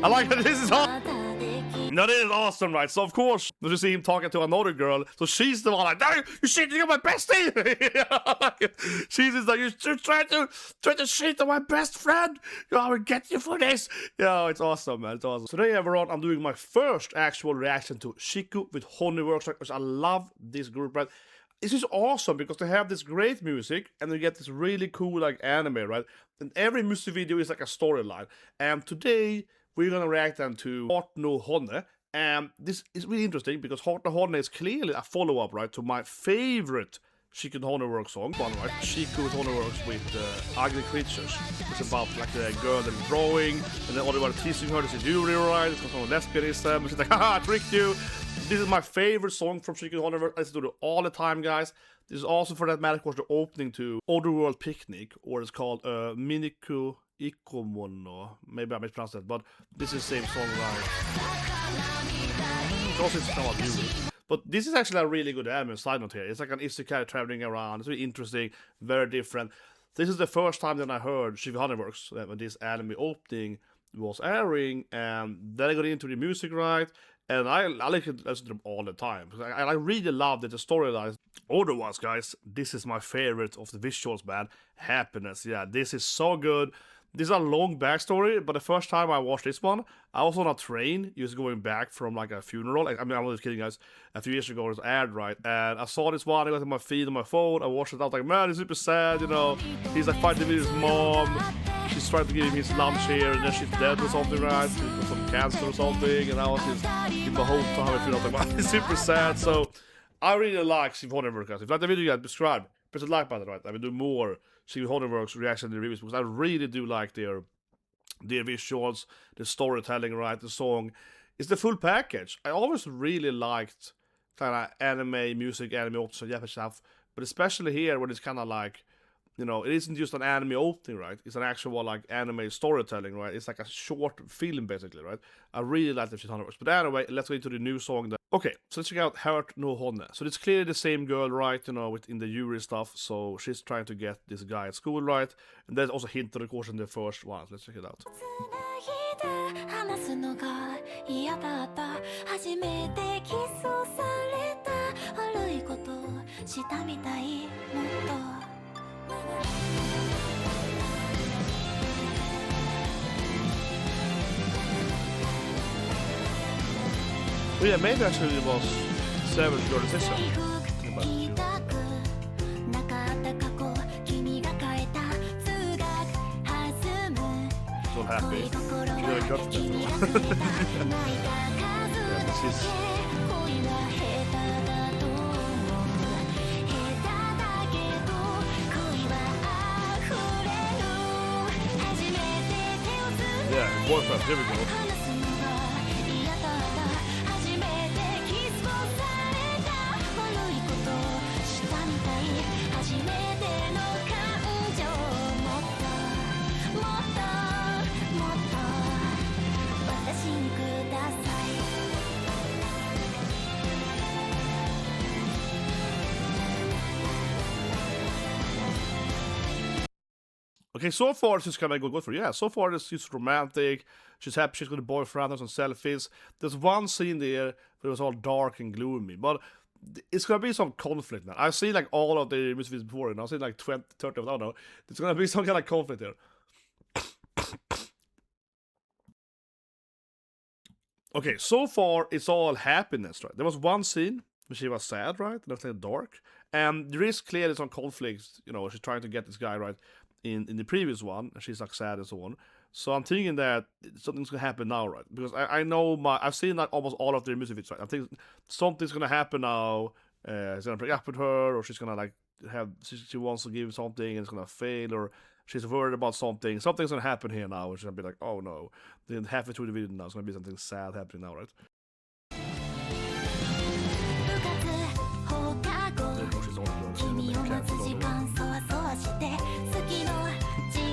I like that this is all. No, this is awesome, right? So of course, you see him talking to another girl, so she's the one like, "No, you cheating on my bestie!" She's just like, "You're trying to cheat on my best friend. I will get you for this." Yeah, it's awesome, man. It's awesome. Today, everyone, I'm doing my first actual reaction to ChiCO with HoneyWorks, which I love this group, right? This is awesome because they have this great music and they get this really cool like anime, right? And every music video is like a storyline. And today we're gonna react then to Haart no Honne. And this is really interesting because Haart no Honne is clearly a follow-up, right, to my favorite ChiCO HoneyWorks song, one, right? ChiCO HoneyWorks with Ugly Creatures. It's about like the girl that is drawing, and then everybody teasing her. This is Yuri, right? It's from lesbianism. She's like, haha, I tricked you. This is my favorite song from ChiCO HoneyWorks. I listen to it all the time, guys. This is also, for that matter, of course, the opening to Otherworld Picnic, or it's called醜い生物. Maybe I mispronounced that, but this is the same song, right? It's also called Yuri. But this is actually a really good anime side note here. It's like an isekai traveling around. It's really interesting, very different. This is the first time that I heard ChiCO HoneyWorks when this anime opening was airing, and then I got into the music, right? And I like to listen to them all the time. I really love that the storyline. Otherwise, guys, this is my favorite of the visuals, man. Happiness, yeah, this is so good. This is a long backstory, but the first time I watched this one, I was on a train, just going back from like a funeral. I mean, I'm not just kidding, guys. A few years ago, it was aired, right? And I saw this one, I got in my feed on my phone, I watched it, I was like, man, it's super sad, you know. He's like fighting with his mom. She's trying to give him his lunch here, and then she's dead or something, right? She's got some cancer or something, and I was just in the whole time, I feel like, wow, it's super sad. So I really like ChiCO HoneyWorks, guys. If you like the video I described, press the like button, right? I will do more ChiCO HoneyWorks reaction and reviews because I really do like their visuals, the storytelling, right? The song. It's the full package. I always really liked kind of anime, music, anime, also Japanese stuff, but especially here when it's kind of like, you know, it isn't just an anime opening, right? It's an actual like anime storytelling, right? It's like a short film, basically, right? I really like the ChiCO HoneyWorks. But anyway, let's go into the new song. Okay, so let's check out Haart no Honne. So it's clearly the same girl, right? You know, within the Yuri stuff. So she's trying to get this guy at school, right? And there's also hinted, of course, in the first one. So let's check it out. Oh yeah, maybe actually it was Savage Girl Decision. So happy. She's really good for that. Yeah, this is... Yeah, boyfriend, here we go. Okay, so far she's kind of good for yeah. So far she's romantic. She's happy. She's got a boyfriend. There's some selfies. There's one scene there that was all dark and gloomy, but it's gonna be some conflict now. I've seen like all of the music videos before, and I've seen like 20, 30 of them. I don't know. There's gonna be some kind of conflict there. Okay, so far it's all happiness, right? There was one scene where she was sad, right? And it was like dark, and there is clearly some conflicts. You know, she's trying to get this guy, right? In the previous one, and she's like sad and so on. So I'm thinking that something's gonna happen now, right? Because I know I've seen like almost all of their music videos, right? I think something's gonna happen now. He's gonna break up with her, or she's gonna like have she wants to give something and it's gonna fail, or she's worried about something. Something's gonna happen here now, and she's gonna be like, oh no. Then halfway through the video now, it's gonna be something sad happening now, right?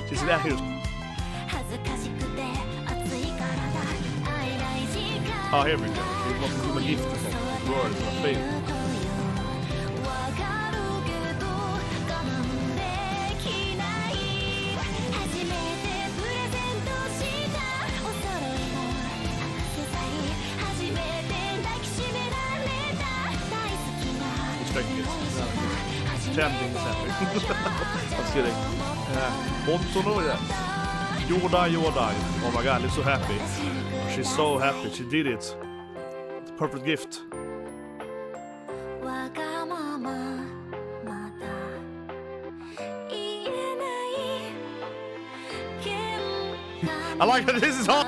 She's back here. Oh, here we go. Det måste vara gift och sånt. Word, vad fint. trending is happy. I'm just kidding. Honne, yeah. Yuri. Oh my god, I'm so happy. She's so happy. She did it. It's a perfect gift. I like that this is all.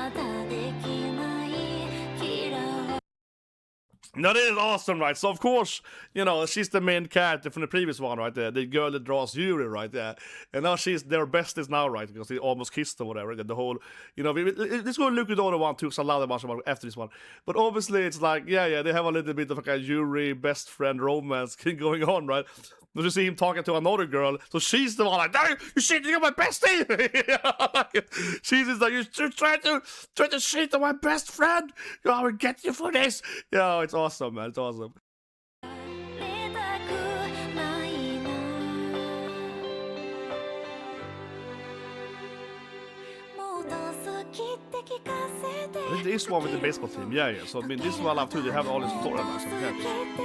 No, this is awesome, right? So of course, you know, she's the main character from the previous one, right? The girl that draws Yuri, right? Yeah, and now she's their besties now, right? Because they almost kissed or whatever. The whole, you know, let's go look at the other one too, because I love the much about after this one. But obviously, it's like, yeah, they have a little bit of like a Yuri best friend romance going on, right? But you see him talking to another girl, so she's the one like, "No, you cheating on my bestie!" She's just like, "You're trying to cheat on my best friend. I will get you for this." Yeah, it's awesome, man. It's awesome. This one with the baseball team, yeah. So I mean, this one I love too. They have all this storylines. So I'm happy.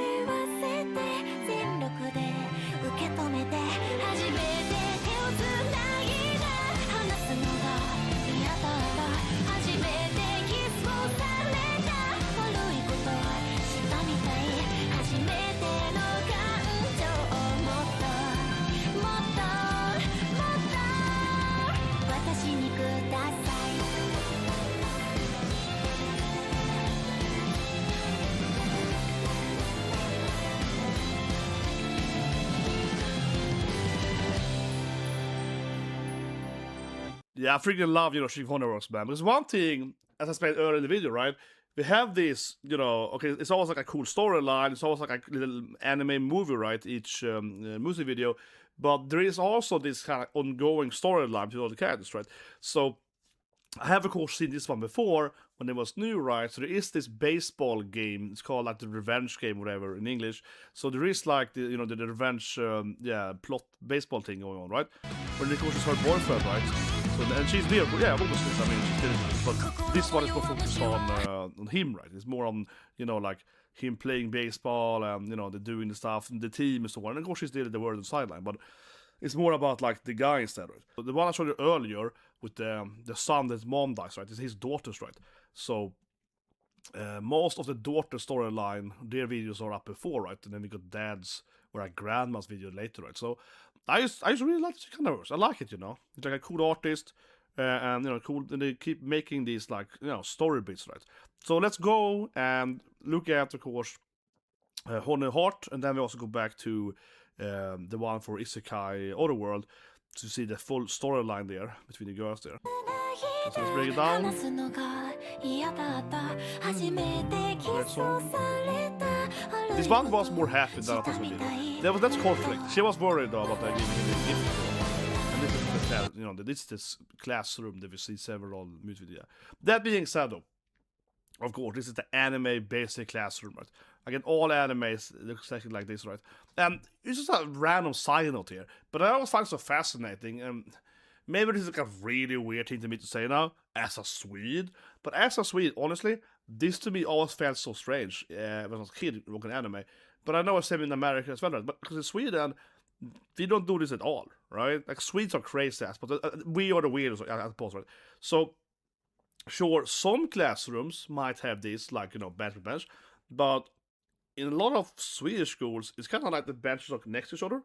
Yeah, I freaking love, you know, HoneyWorks, man. Because one thing, as I said earlier in the video, right? We have this, you know, okay, it's always like a cool storyline. It's always like a little anime movie, right? Each music video. But there is also this kind of ongoing storyline to all the characters, right? So I have, of course, seen this one before when it was new, right? So there is this baseball game. It's called like the revenge game, whatever in English. So there is like the, you know, the revenge, plot baseball thing going on, right? When of course it's her boyfriend, right? So and she's there, yeah, obviously. I mean, she's there, but this one is more focused on him, right? It's more on, you know, like him playing baseball and, you know, the doing the stuff and the team and so on. And of course she's there at the word on the sideline, but it's more about like the guy instead, right? So the one I showed you earlier with the son that mom dies, right? It's his daughters, right? So most of the daughter storyline, their videos are up before, right? And then we got dad's or a grandma's video later, right? So I just really like the kind of works. I like it, you know. It's like a cool artist, and you know, cool. And they keep making these like, you know, story bits, right? So let's go and look at, of course, Honne Heart, and then we also go back to the one for Isekai Otherworld to see the full storyline there between the girls there. So let's break it down. This one was more happy than I thought it would be. That's conflict. She was worried though about that giving a gift. And this is the class, you know, this is this classroom that we see several music videos. That being said though, of course, this is the anime basic classroom, right? Again, all animes look exactly like this, right? And it's just a random side note here, but I always find it so fascinating. Maybe this is like a really weird thing to me to say now, as a Swede. But as a Swede, honestly, this to me always felt so strange when I was a kid watching anime. But I know it's same in America as well, right? But because in Sweden, we don't do this at all, right? Like, Swedes are crazy ass, but we are the weirdos, I suppose, right? So, sure, some classrooms might have this, like, you know, bench, but in a lot of Swedish schools, it's kind of like the benches are next to each other,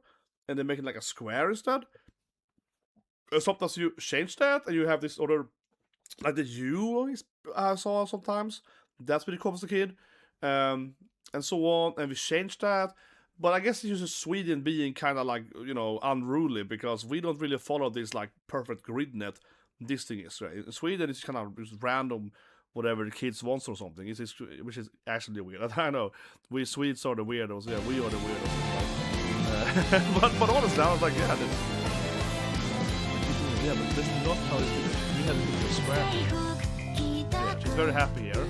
and they make it like a square instead. Sometimes you change that, and you have this other, like the U I saw sometimes. That's when it comes to kid, and so on. And we changed that, but I guess it's just Sweden being kind of like, you know, unruly, because we don't really follow this like perfect grid net. This thing is, right? In Sweden, it's kind of just random, whatever the kids wants or something. It's just, which is actually weird. I know we Swedes are the weirdos. Yeah, we are the weirdos. Right? but honestly, I was like, yeah. Yeah, but this is not how it's been. We had a square. Yeah, she's very happy here.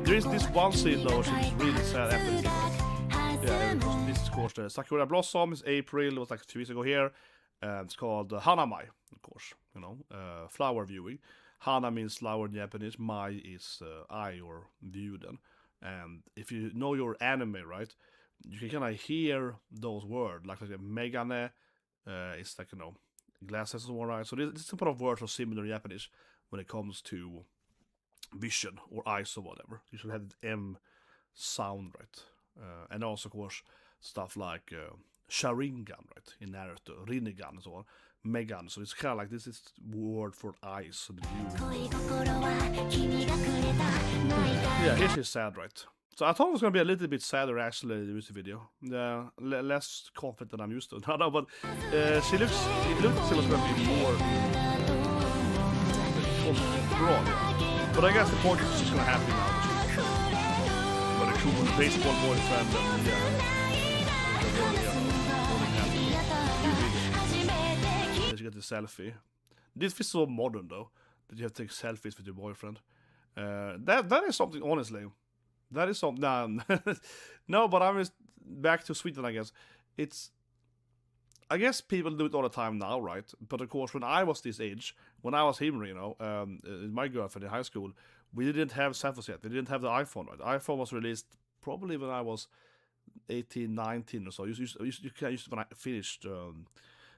There is this one scene though, she's really sad after this. Yeah, this is of course the Sakura Blossoms, April, it was like 2 weeks ago here. It's called Hanamai, of course, you know, flower viewing. Hana means flower in Japanese, Mai is eye or view then. And if you know your anime, right, you can kind of hear those words, like megane, it's like, glasses and all, right? So this type of words are similar in Japanese when it comes to vision or eyes or whatever. You should have the M sound, right? And also, of course, stuff like Sharingan, right? In Naruto, Rinnegan and so on. Megan, so it's kind of like this is word for eyes. So yeah, here she's sad, right? So I thought it was gonna be a little bit sadder actually in the music video. Less confident than I'm used to. No, but it looks like she was gonna be more strong. But I guess the point is she's gonna happy now. She's got a cool baseball boyfriend and you get the selfie. This feels so modern though, that you have to take selfies with your boyfriend. That is something, honestly. That is something. Nah, no, but I'm just back to Sweden. I guess people do it all the time now, right? But of course, when I was this age, when I was him, my girlfriend in high school, we didn't have selfies yet. We didn't have the iPhone. Right? The iPhone was released probably when I was 18, 19 or so. You used to when I finished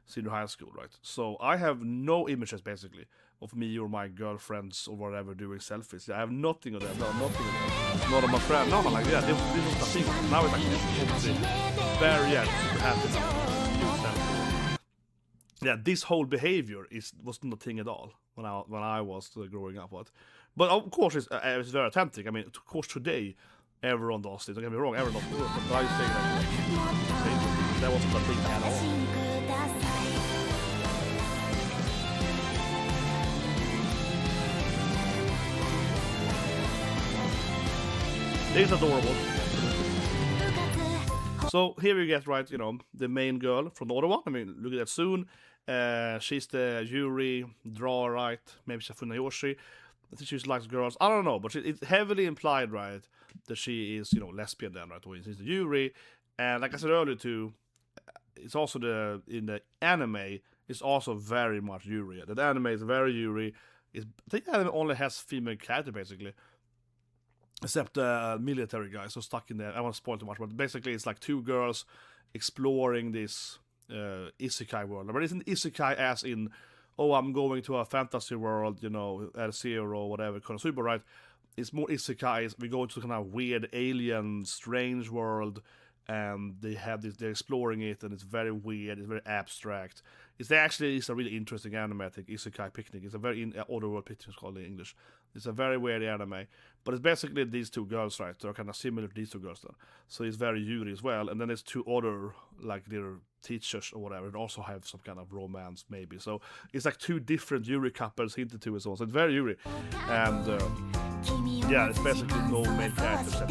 senior high school, right? So I have no images basically of me or my girlfriends or whatever doing selfies. I have nothing of that. No, nothing of that. Not of my friend. No, like yeah, this was the thing. Now it's like this is very super happy now. Yeah, this whole behavior was not a thing at all when I was growing up. But of course it's very authentic. I mean, of course today everyone does it. Don't get me wrong, everyone does it. But I think that wasn't a thing at all. It's adorable. So here we get, right, the main girl from the other one. I mean, look at that soon. She's the Yuri draw, right? Maybe she's Funayoshi. I think she likes girls. I don't know, but it's heavily implied, right, that she is, lesbian then, right? Or she's the Yuri. And like I said earlier too, it's also in the anime, it's also very much Yuri. The anime is very Yuri. I think the anime only has female character basically. Except the military guys so stuck in there. I won't spoil too much, but basically it's like two girls exploring this isekai world. But it isn't isekai as in, oh, I'm going to a fantasy world, L0 or whatever, Konosuba, right? It's more isekai. We go to kind of weird alien, strange world, and they're exploring it, and it's very weird, it's very abstract. It's a really interesting anime, I think, Isekai Picnic. It's a very Otherworld Picnic, it's called in English. It's a very weird anime, but it's basically these two girls, right? They're kind of similar to these two girls then. So it's very Yuri as well, and then there's two other, like their teachers or whatever, that also have some kind of romance maybe. So it's like two different Yuri couples hinted to as well. So it's very Yuri, and yeah, it's basically no main character except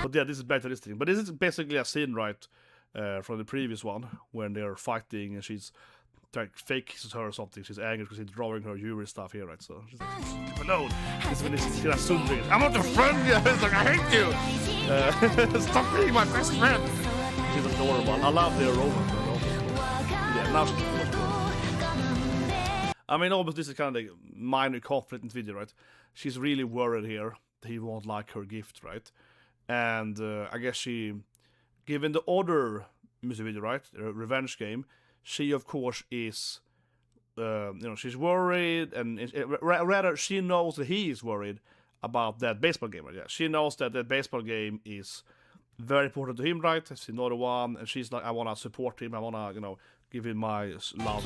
but yeah, this is better listening. But this is basically a scene, right, from the previous one, when they're fighting and she's trying to fake kisses her or something. She's angry because he's drawing her Yuri stuff here, right? So she's like, alone. This is when she's I'm not your friend! Yeah, it's like, I hate you! Stop being my best friend! She's adorable. I love their romance. Yeah, now she's I mean, almost this is kind of the minor conflict in the video, right? She's really worried here that he won't like her gift, right? And I guess she, given the other music video, right, the revenge game, she of course is, she's worried, and rather she knows that he is worried about that baseball game. Right? Yeah, she knows that baseball game is very important to him, right? It's another one, and she's like, I wanna support him. I wanna, give him my love.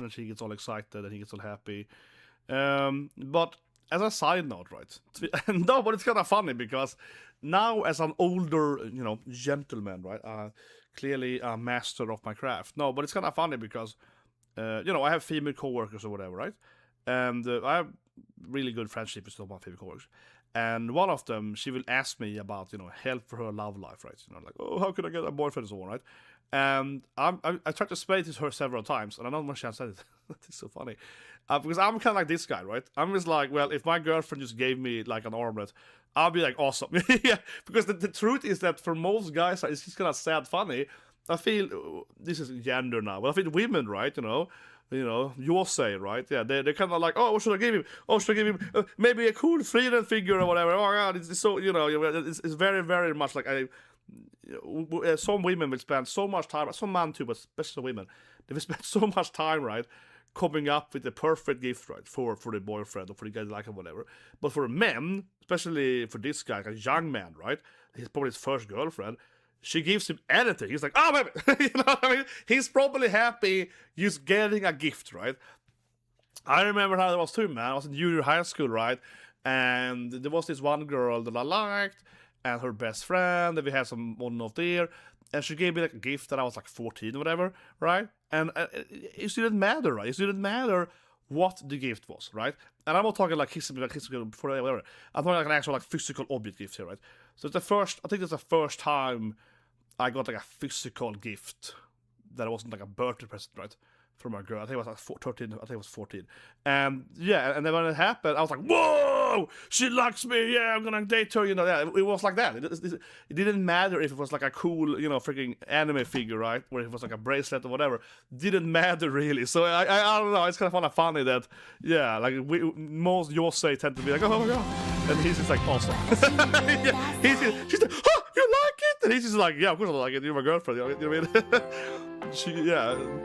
She gets all excited and he gets all happy. But as a side note, right? No, but it's kind of funny because now as an older, gentleman, right? Clearly a master of my craft. No, but it's kind of funny because, I have female coworkers or whatever, right? And I have really good friendship with some of my female coworkers. And one of them, she will ask me about, help for her love life, right? Like, oh, how can I get a boyfriend and so on, right? And I tried to explain it to her several times, and I don't know when she said it. It's so funny. Because I'm kind of like this guy, right? I'm just like, well, if my girlfriend just gave me like an armlet, I'll be like, awesome. Yeah, because the truth is that for most guys, it's just kind of sad funny. I feel, this is gender now, but I feel women, right, you'll say, right? Yeah, they're kind of like, oh, what should I give him? Oh, should I give him maybe a cool freedom figure or whatever? Oh, God, it's so, it's very, very much like some women will spend so much time, some men too, but especially women, they will spend so much time, right, coming up with the perfect gift, right, for the boyfriend or for the guy like or whatever. But for men, especially for this guy, like a young man, right, he's probably his first girlfriend, she gives him anything. He's like, oh, baby. You know what I mean? He's probably happy just getting a gift, right? I remember how it was too, man. I was in Yuri high school, right? And there was this one girl that I liked, and her best friend, and we had some on off there, and she gave me like a gift that I was like 14 or whatever, right? And it didn't matter, right? It didn't matter what the gift was, right? And I'm not talking like kissing before whatever. I'm talking like an actual like physical object gift here, right? So it's I think it's the first time I got like a physical gift that wasn't like a birthday present, right? From a girl. I think it was like 13, I think it was 14. And yeah, and then when it happened, I was like, whoa, she likes me, yeah, I'm gonna date her, yeah, it was like that. It didn't matter if it was like a cool, freaking anime figure, right? Or if it was like a bracelet or whatever. Didn't matter really. So I don't know, it's kind of funny that, yeah, like most Yosei tend to be like, oh my god. And he's just like, awesome. Yeah, she's like, oh, you like it? And he's just like, yeah, of course I like it, you're my girlfriend, you know what I mean?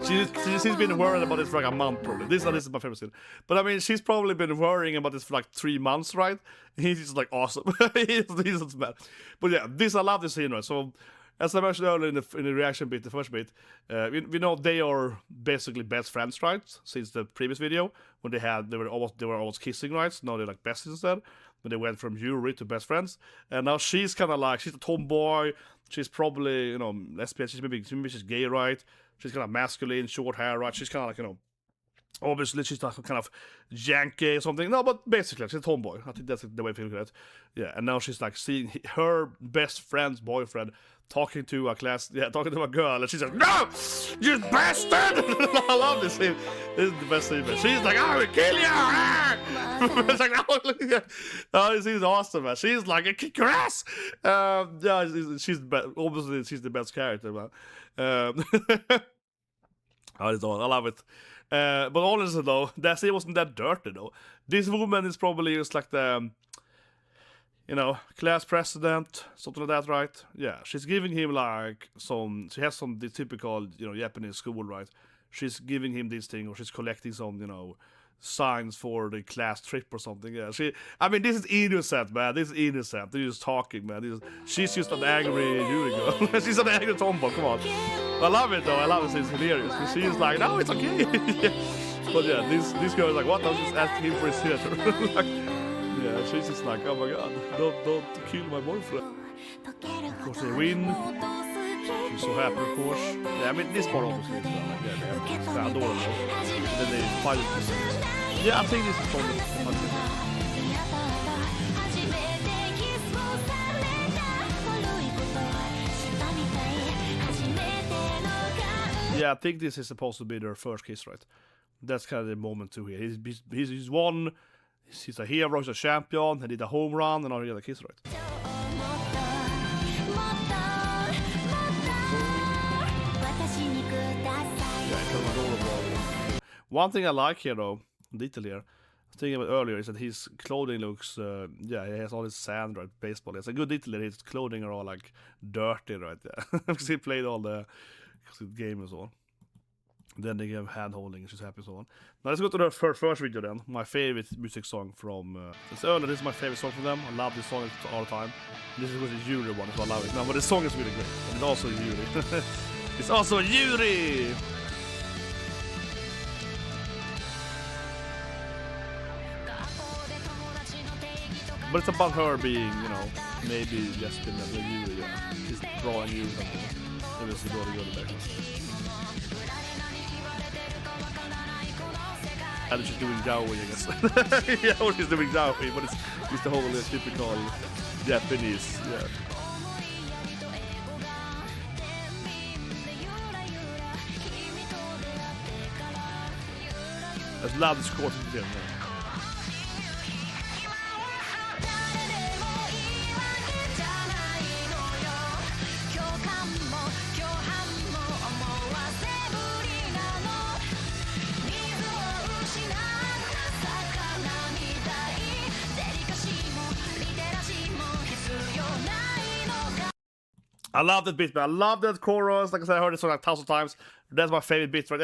She's been worrying about this for like a month probably. This is my favorite scene. But I mean, she's probably been worrying about this for like 3 months, right? He's just like awesome. he's just bad. But yeah, I love this scene, right? So as I mentioned earlier in the reaction bit, the first bit, we know they are basically best friends, right? Since the previous video when they were almost kissing, right? So now they're like besties instead. When they went from Yuri to best friends, and now she's kind of like, she's a tomboy. She's probably lesbian. Maybe she's gay, right? She's kind of masculine, short hair, right? She's kind of like, obviously she's like kind of janky or something. No, but basically she's a tomboy. I think that's the way to look at it. Yeah, and now she's like seeing her best friend's boyfriend talking to a girl, and she's like, no, you bastard! I love this scene. This is the best scene. She's like, I will kill you! It's like, oh, this is awesome, man. She's like, I kick your ass! Yeah, obviously she's the best character, man. I love it. But honestly though, that scene wasn't that dirty though. This woman is probably just like the class president, something like that, right? Yeah, she's giving him like she has some the typical, Japanese school, right? She's giving him this thing, or she's collecting some, signs for the class trip or something. Yeah, this is innocent, man. This is innocent. They're just talking, man. She's just an angry Yuri girl. She's an angry tomboy, come on. I love it though, I love it, it's hilarious. She's like, no, it's okay. Yeah. But yeah, this girl is like, what? I was just asking him for his theater. Like, yeah, she's just like, oh my god, don't kill my boyfriend. Of course they win. She's so happy, of course. Yeah, this part obviously is it's adorable. And then they fight it. Yeah, I think this is probably the funniest. Yeah, I think this is supposed to be their first kiss, right? That's kind of the moment too here. He's won. He's a hero, he's a champion, he did a home run, and now he got a kiss, right? One thing I like here though, detail here, thinking about earlier, is that his clothing looks, he has all his sand, right, baseball. It's a good detail, his clothing are all like dirty, right, yeah. Because he played all the game and so on. Then they give hand holding, and she's happy and so on. Now let's go to the first video then. My favorite music song from it's early. This is my favorite song from them. I love this song all the time. This is the Yuri one, so I love it. No, but the song is really great. And it's also Yuri. It's also Yuri! But it's about her being, maybe just been a Yuri, yeah. She's drawing Yuri something. Maybe she's going to go to back. And she's doing yaoi, I guess. Yeah, or she's doing yaoi, but it's the whole typical Japanese, yeah. just love this chord. I love that bit, man. I love that chorus. Like I said, I heard it song like 1,000 times. That's my favorite bit, right?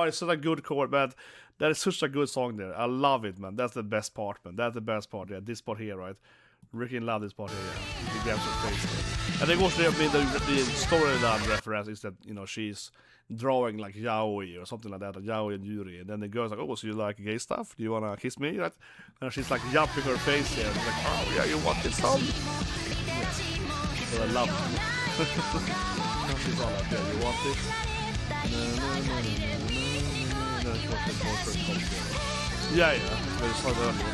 It's such a good chord, man. That is such a good song there. I love it, man. That's the best part, man. That's the best part, yeah. This part here, right? Freaking love this part here, yeah. He grabs her face. And of course, the storyline reference is that, you know, she's drawing like yaoi or something like that, yaoi and Yuri. And then the girl's like, oh, so you like gay stuff? Do you want to kiss me, right? And she's like jumping her face here. And she's like, oh, yeah, you want this song? Yeah. So I love it. She's all like, yeah, you want this? Yeah, very smart earlier.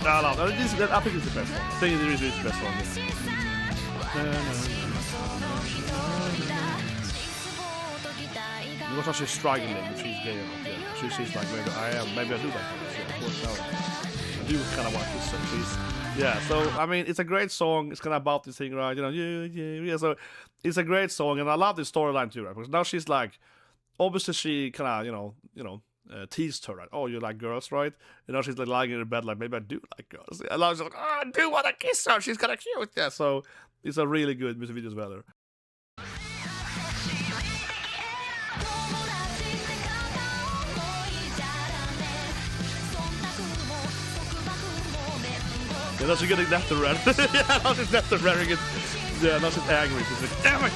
I love it. I think it's the best one. I think it really is the best one. You know how she's struggling if she's gay or not. Yeah. She's like, maybe I am. Maybe I do like this. Yeah, of course, no. I do kind of want this. So she's, yeah. So I mean, it's a great song. It's kind of about this thing, right? You know, yeah. So it's a great song, and I love this storyline too, right? Because now she's like, obviously she kind of, you know. Teased her, right? Oh, you like girls, right? You know, she's like lying in her bed, like, maybe I do like girls. And I was like, oh, I do want to kiss her. She's kind of cute. Yeah, so it's a really good music video as well. Yeah, now she's getting left and red. Yeah, now she's left and red again. Yeah, now she's angry. She's like, damn it!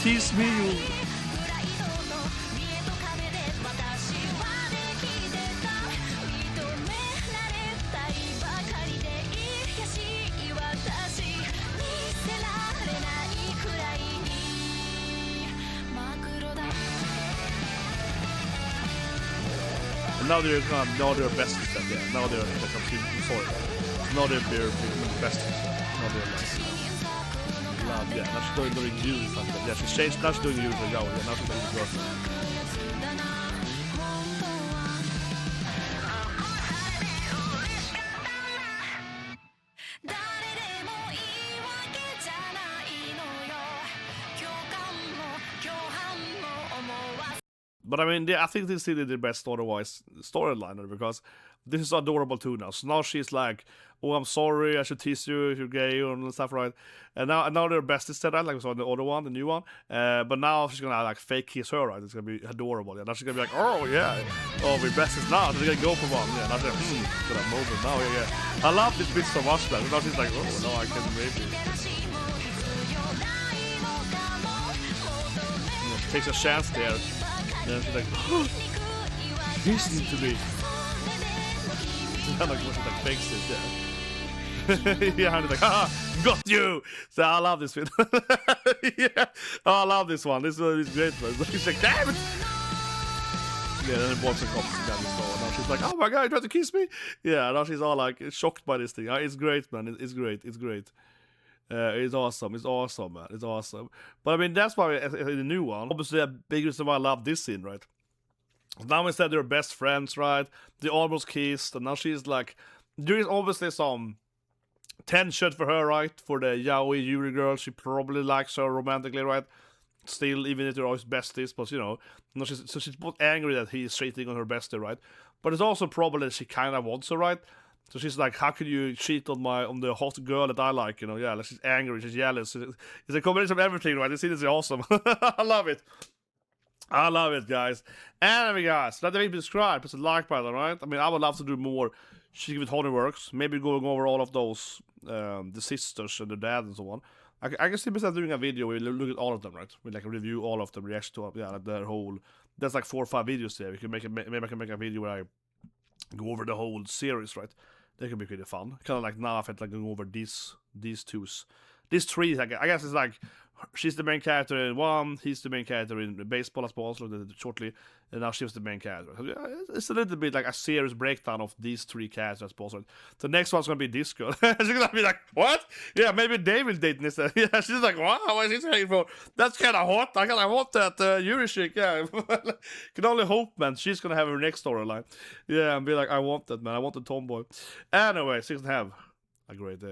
Tease me, you. Now they're besties, yeah. Now they're like sorry. Now they're besties. Now they're like love, yeah. Now she's doing Yuri something. Yeah, she's changed. Now she's doing Yuri for Yao. Yeah, now she's doing the girlfriend. But I mean, I think this is the best storyline because this is adorable too now. So now she's like, oh, I'm sorry, I should tease you if you're gay and stuff, right? And now they're besties said that, like we saw in the other one, the new one. But now she's gonna like fake kiss her, right? It's gonna be adorable. Yeah, now she's gonna be like, oh yeah, oh we're besties now. So they're gonna go for one. Yeah, now she's like, gonna move it now. Yeah. I love this bit so much, man. Now she's like, oh no, I can maybe. Yeah, she takes a chance there. And she's like, oh, listening to me. Like, she like fakes it, yeah. Yeah, and he's like, ah, got you. So I love this film. Yeah, oh, I love this one. This one is great, man. She's like, damn it. Yeah, then the boxer comes down the store. Now she's like, oh my god, you tried to kiss me? Yeah, now she's all like shocked by this thing. It's great, man. It's great. It's great. It's awesome. It's awesome, man. It's awesome. But I mean, that's why in the new one, obviously a big reason why I love this scene, right? Now instead they're best friends, right? They almost kissed, and now she's like, there is obviously some tension for her, right? For the yaoi Yuri girl, she probably likes her romantically, right? Still, even if they're always besties, but you know, she's both angry that he's cheating on her bestie, right? But it's also probably that she kind of wants her, right? So she's like, how could you cheat on the hot girl that I like, you know? Yeah, like she's angry, she's jealous. It's a combination of everything, right? This scene is awesome. I love it. I love it, guys. Anyway, guys, let me subscribe, press the like button, right? I mean, I would love to do more She with HoneyWorks, maybe going over all of those, the sisters and the dad and so on. I can see myself doing a video where we look at all of them, right? We like review all of them, react to their whole. There's like 4 or 5 videos there. We can maybe I can make a video where I go over the whole series, right? They could be pretty fun. Kind of like now I felt like going over these three. I guess it's like she's the main character in one, he's the main character in baseball, I suppose, shortly, and now she's the main character. So, yeah, it's a little bit like a serious breakdown of these three characters, I suppose. The next one's gonna be this girl. She's gonna be like, what? Yeah, maybe they will date instead. Yeah, she's like, wow, what is he saying for? That's kind of hot. I kind of want that Yuri chick. Yeah, can only hope, man. She's gonna have her next storyline. Yeah, and be like, I want that, man. I want the tomboy. Anyway, 6.5. A great day.